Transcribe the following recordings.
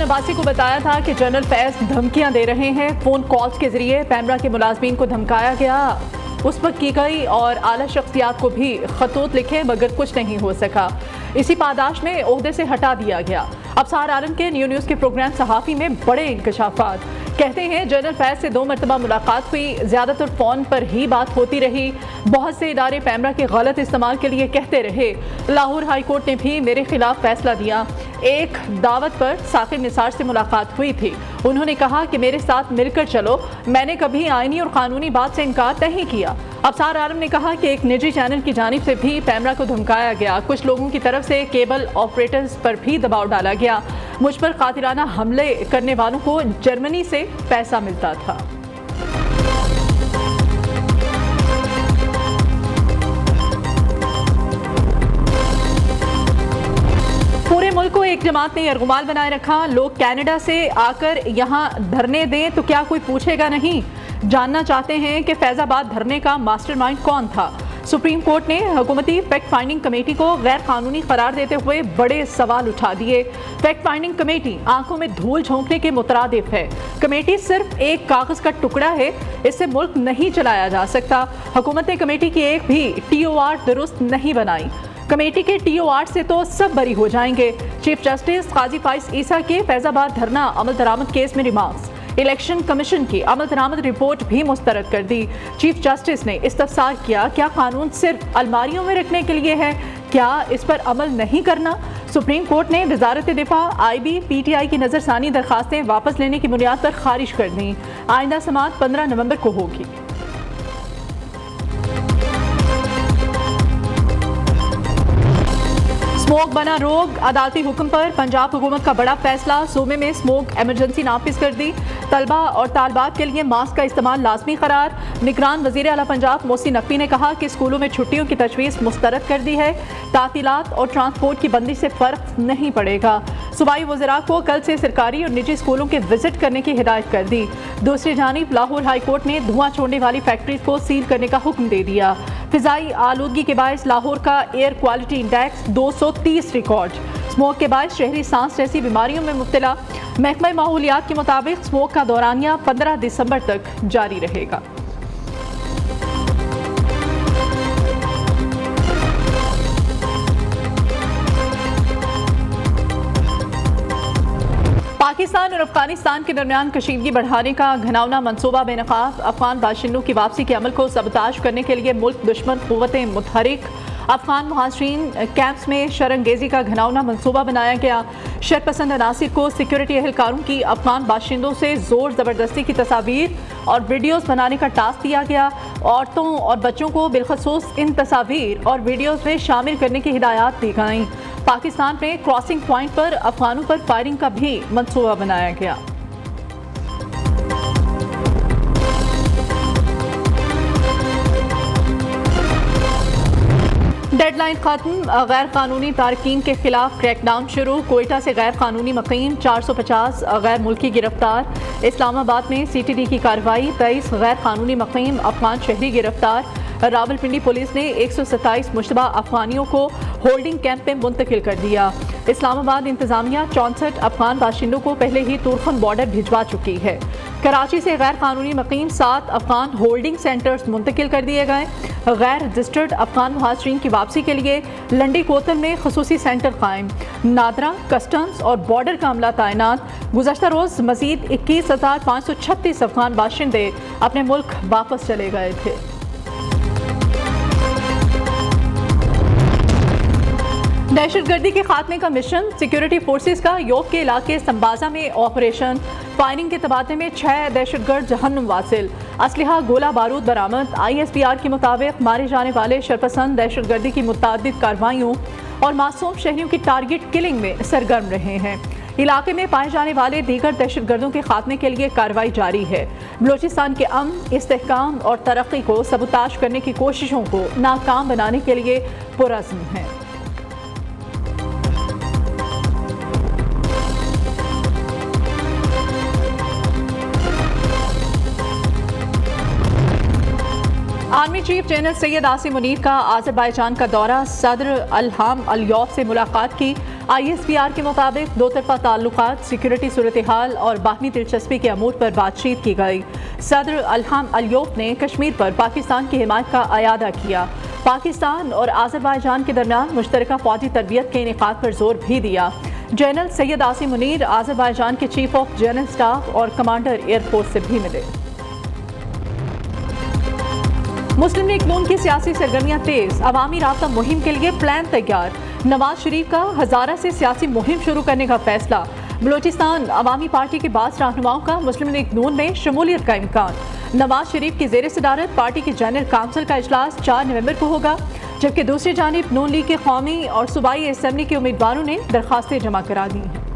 अब्बासी को बताया था कि जनरल फैज धमकियां दे रहे हैं। फोन कॉल्स के जरिए पैमरा के मुलाजमीन को धमकाया गया, उस पर की गई और आला शख्सियात को भी खतूत लिखे मगर कुछ नहीं हो सका। इसी पादाश में ओहदे से हटा दिया गया। अफसार आलम के न्यूज़ के प्रोग्राम सहाफ़ी में बड़े इंकशाफात। कहते हैं जनरल फैज से 2 मरतबा मुलाकात हुई, ज़्यादातर फ़ोन पर ही बात होती रही। बहुत से इदारे पैमरा के गलत इस्तेमाल के लिए कहते रहे। लाहौर हाई कोर्ट ने भी मेरे खिलाफ फैसला दिया। एक दावत पर साकिब निसार से मुलाकात हुई थी। उन्होंने कहा कि मेरे साथ मिलकर चलो। मैंने कभी आईनी और कानूनी बात से इनकार नहीं किया। अफसार आलम ने कहा कि एक निजी चैनल की जानिब से भी पैमरा को धमकाया गया। कुछ लोगों की तरफ से केबल ऑपरेटर्स पर भी दबाव डाला गया। मुझ पर कातिलाना हमले करने वालों को जर्मनी से पैसा मिलता था। पूरे मुल्क को एक जमात ने यरगुमाल बनाए रखा। लोग कनाडा से आकर यहाँ धरने दें तो क्या कोई पूछेगा नहीं। जानना चाहते हैं कि फैजाबाद धरने का मास्टरमाइंड कौन था। सुप्रीम कोर्ट ने हुकूमती फैक्ट फाइंडिंग कमेटी को गैर कानूनी करार देते हुए बड़े सवाल उठा दिए। फैक्ट फाइंडिंग कमेटी आंखों में धूल झोंकने के मुतरादिफ है। कमेटी सिर्फ एक कागज का टुकड़ा है, इससे मुल्क नहीं चलाया जा सकता। हुकूमत ने कमेटी की एक भी TOR दुरुस्त नहीं बनाई। कमेटी के TOR से तो सब बरी हो जाएंगे। चीफ जस्टिस काजी फाइज ईसा के फैजाबाद धरना अमल दरामद केस में रिमार्क्स। इलेक्शन कमीशन की अमल दरामद रिपोर्ट भी मुस्तरद कर दी। चीफ जस्टिस ने इस्तफसार किया, क्या कानून सिर्फ अलमारियों में रखने के लिए है? क्या इस पर अमल नहीं करना? सुप्रीम कोर्ट ने वजारत दिफा IB PTI की नजरसानी दरखास्तें वापस लेने की बुनियाद पर खारिज कर दी। आइंदा समाअत 15 नवंबर को होगी। स्मोक बना रोग, अदालती हुक्म पर पंजाब हुकूमत का बड़ा फैसला। सूबे में स्मोक इमरजेंसी नाफिज कर दी। तलबा और तालबात के लिए मास्क का इस्तेमाल लाजमी करार। निगरान वजीर आला पंजाब मोहसिन नकवी ने कहा कि स्कूलों में छुट्टियों की तजवीज़ मुस्तरद कर दी है। तातीलात और ट्रांसपोर्ट की बंदी से फ़र्क नहीं पड़ेगा। सूबाई वज़रा को कल से सरकारी और निजी स्कूलों के विजिट करने की हिदायत कर दी। दूसरी जानिब लाहौर हाई कोर्ट ने धुआं छोड़ने वाली फैक्ट्रीज को सील करने का हुक्म दे दिया। फिजाई आलूदगी के बायस लाहौर का air quality index 230 record. Smoke के बायस शहरी सांस जैसी बीमारियों में मुब्तला। महकमा माहौलियात के मुताबिक स्मोक का दौरानिया 15 दिसंबर तक जारी रहेगा। पाकिस्तान और अफगानिस्तान के दरमियान कशीदगी बढ़ाने का घिनौना मनसूबा बेनकाब। अफगान बाशिंदों की वापसी के अमल को सबताश करने के लिए मुल्क दुश्मन कुव्वतें मुतहरिक। अफगान मुहाजिरीन कैंप्स में शरंगेजी का घिनौना मनसूबा बनाया गया। शरपसंद अनासिर को सिक्योरिटी एहलकारों की अफगान बाशिंदों से जोर ज़बरदस्ती की तस्वीर और वीडियोस बनाने का टास्क दिया गया। औरतों और बच्चों को बिलखसूस इन तस्वीर और वीडियोस में शामिल करने की हिदायत दी गई। पाकिस्तान में क्रॉसिंग पॉइंट पर अफगानों पर फायरिंग का भी मनसूबा बनाया गया। डेडलाइन खत्म, गैर कानूनी तारकीन के खिलाफ क्रैकडाउन शुरू। कोयटा से गैर कानूनी मुकीम 450 गैर मुल्की गिरफ्तार। इस्लामाबाद में CTD की कार्रवाई, 23 गैर कानूनी मुकीम अफगान शहरी गिरफ्तार। रावलपिंडी पुलिस ने 127 मुश्तबा अफगानियों को होल्डिंग कैंप में मुंतकिल कर दिया। इस्लामाबाद इंतजामिया 64 अफगान बाशिंदों को पहले ही तुर्खन बॉर्डर भिजवा चुकी है। कराची से गैर कानूनी मुकीम 7 अफगान होल्डिंग सेंटर्स मुंतकिल कर दिए गए। गैर रजिस्टर्ड अफगान मुहाजिरीन की वापसी के लिए लंडी कोतल में खसूसी सेंटर कायम। नादरा, कस्टम्स और बॉर्डर का अमला तैनात। गुज़श्ता रोज़ मजीद 21,536 अफगान बाशिंदे अपने मुल्क वापस चले गए थे। दहशतगर्दी के खात्मे का मिशन, सिक्योरिटी फोर्सेस का योग के इलाके संबाजा में ऑपरेशन। फायरिंग के तबादले में 6 दहशतगर्द जहन्नुम वासिल। असलहा गोला बारूद बरामद। ISPR के मुताबिक मारे जाने वाले शरपसंद दहशतगर्दी की मुतअद्दिद कार्रवाइयों और मासूम शहरियों की टारगेट किलिंग में सरगर्म रहे हैं। इलाके में पाए जाने वाले दीगर दहशतगर्दों के खात्मे के लिए कार्रवाई जारी है। बलोचिस्तान के अमन, इस्तेहकाम और तरक्की को सबूताश करने की कोशिशों को नाकाम बनाने के लिए पुरअज़्म है। Army chief general Syed Asim Munir का आज़रबाईजान का दौरा। सदर इल्हाम अलियव से मुलाकात की। ISPR के मुताबिक दो तरफा ताल्लुकात, सिक्योरिटी सूरत हाल और बाहमी दिलचस्पी के अमूर पर बातचीत की गई। सदर अल्हम अलियोफ ने कश्मीर पर पाकिस्तान की हिमायत का अयादा किया। पाकिस्तान और आज़रबाईजान के दरमियान मुश्तरका फौजी तरबियत के इनेकाद पर जोर भी दिया। जनरल सैयद आसिम मुनीर आज़रबाईजान के चीफ ऑफ जनरल स्टाफ और कमांडर एयरफोर्स से भी मिले। मुस्लिम लीग नून की सियासी सरगर्मियां तेज, अवामी राब्ता मुहिम के लिए प्लान तैयार। नवाज शरीफ का हजारा से सियासी मुहिम शुरू करने का फैसला। बलोचिस्तान अवामी पार्टी के बाद रहनुमाओं का मुस्लिम लीग नून में शमूलियत का इम्कान। नवाज शरीफ की जेर सदारत पार्टी की जनरल काउंसिल का इजलास 4 नवंबर को होगा, जबकि दूसरी जानिब नून लीग के कौमी और सूबाई असम्बली के उम्मीदवारों ने दरखास्तें जमा करा दी हैं।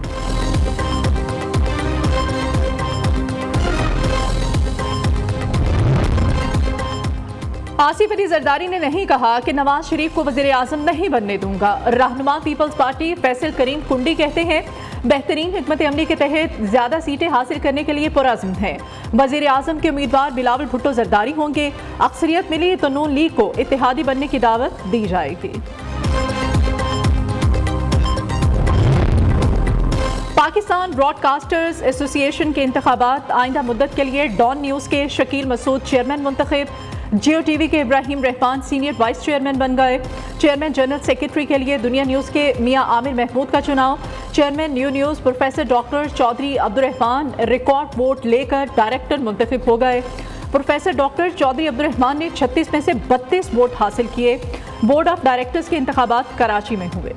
आसिफ अली जरदारी ने नहीं कहा कि नवाज शरीफ को वज़ीर आज़म नहीं बनने दूंगा। रहनुमा पीपल्स पार्टी फैसल करीम कुंडी कहते हैं, बेहतरीन हिकमत अमली के तहत ज्यादा सीटें हासिल करने के लिए पुरअज़्म है। वज़ीर आज़म के उम्मीदवार बिलावल भुट्टो जरदारी होंगे। अक्सरियत मिली तो नून लीग को इत्तेहादी बनने की दावत दी जाएगी। पाकिस्तान ब्रॉडकास्टर्स एसोसिएशन के इंतखाबात, आइंदा मुद्दत के लिए डॉन न्यूज़ के शकील मसूद चेयरमैन मुंतखब। जियो टीवी के Ibrahim Rahman senior vice chairman बन गए। चेयरमैन जनरल सेक्रेटरी के लिए दुनिया न्यूज़ के मियां आमिर महमूद का चुनाव। Chairman new news professor doctor Chaudhary Abdurrahman record vote लेकर डायरेक्टर मुंतखब हो गए। प्रोफेसर डॉक्टर चौधरी अब्दुर्रहमान ने 36 में से 32 वोट हासिल किए। बोर्ड ऑफ डायरेक्टर्स के इंतखाबात कराची में हुए।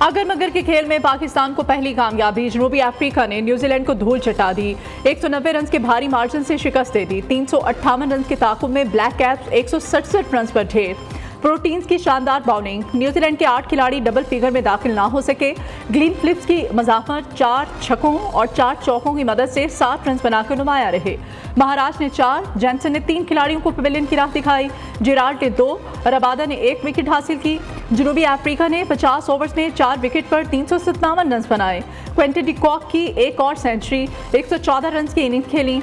अगर मगर के खेल में पाकिस्तान को पहली कामयाबी, जनूबी अफ्रीका ने न्यूजीलैंड को धूल चटा दी। 190 रन के भारी मार्जिन से शिकस्त दे दी। 358 रन के ताकुब में ब्लैक कैप्स 167 रन पर ढेर। प्रोटीन्स की शानदार बॉलिंग, न्यूजीलैंड के 8 खिलाड़ी डबल फिगर में दाखिल ना हो सके। ग्लीन फिलिप्स की मजाफत 4 छक्कों और 4 चौकों की मदद से 7 रन बनाकर नुमाया रहे। महाराष्ट्र ने 4, जैनसन ने 3 खिलाड़ियों को पवेलियन की राह दिखाई। जिराल्ड ने 2, रबादा ने 1 विकेट हासिल की। जनूबी अफ्रीका ने 50 ओवर्स में 4 विकेट पर 357 रन बनाए। क्विंटन डी कॉक की एक और सेंचुरी, 114 रन की इनिंग खेली।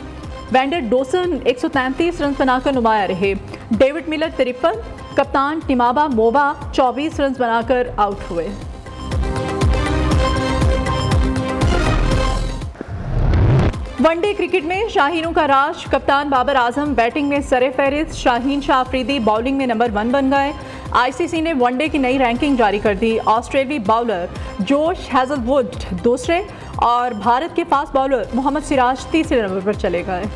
वैंडर डोसन 133 रन बनाकर नुमाया रहे। डेविड मिलर 53, कप्तान टिमाबा मोबा 24 रन बनाकर आउट हुए। वनडे क्रिकेट में शाहीनों का राज, कप्तान बाबर आजम बैटिंग में सरे-फहरिस्त, शाहीन शाह अफरीदी बॉलिंग में नंबर 1 बन गए। ICC ने वनडे की नई रैंकिंग जारी कर दी। ऑस्ट्रेलियाई बाउलर जोश हैजलवुड दूसरे और भारत के फास्ट बॉलर मोहम्मद सिराज तीसरे नंबर पर चले गए।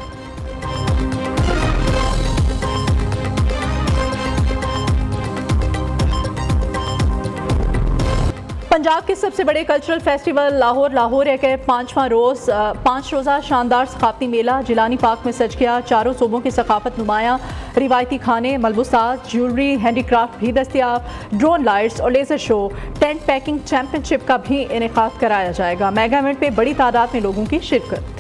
पंजाब के सबसे बड़े कल्चरल फेस्टिवल लाहौर एक 5 रोज़ा शानदार सकाफती मेला जिलानी पार्क में सज गया। चारों सूबों की सकाफत नुमाया, रिवायती खाने, मलबूसात, ज्वेलरी, हैंडीक्राफ्ट भी दस्तियाब। ड्रोन लाइट्स और laser show, tent packing championship का भी इनेकाद कराया जाएगा। मेगा इवेंट में बड़ी तादाद में लोगों की शिरकत।